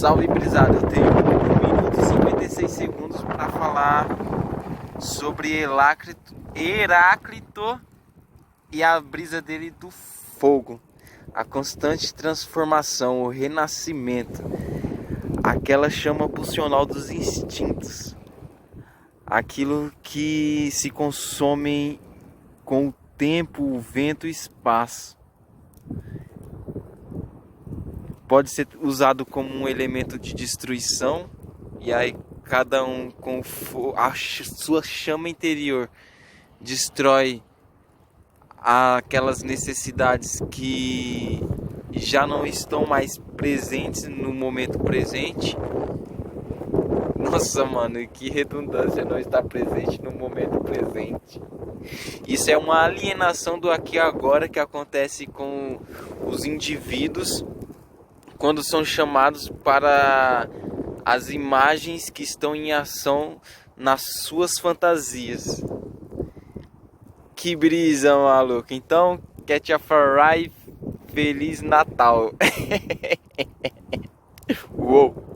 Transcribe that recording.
Salve, brisado. Eu tenho 1 minuto e 56 segundos para falar sobre Heráclito e a brisa dele do fogo. A constante transformação, o renascimento, aquela chama pulsional dos instintos, aquilo que se consome com o tempo, o vento e o espaço. Pode ser usado como um elemento de destruição, e aí cada um com a sua chama interior destrói aquelas necessidades que já não estão mais presentes no momento presente. Nossa, mano, que redundância, não estar presente no momento presente. Isso é uma alienação do aqui e agora que acontece com os indivíduos quando são chamados para as imagens que estão em ação nas suas fantasias. Que brisa, maluco. Então, catch a fry, Feliz Natal. Uou.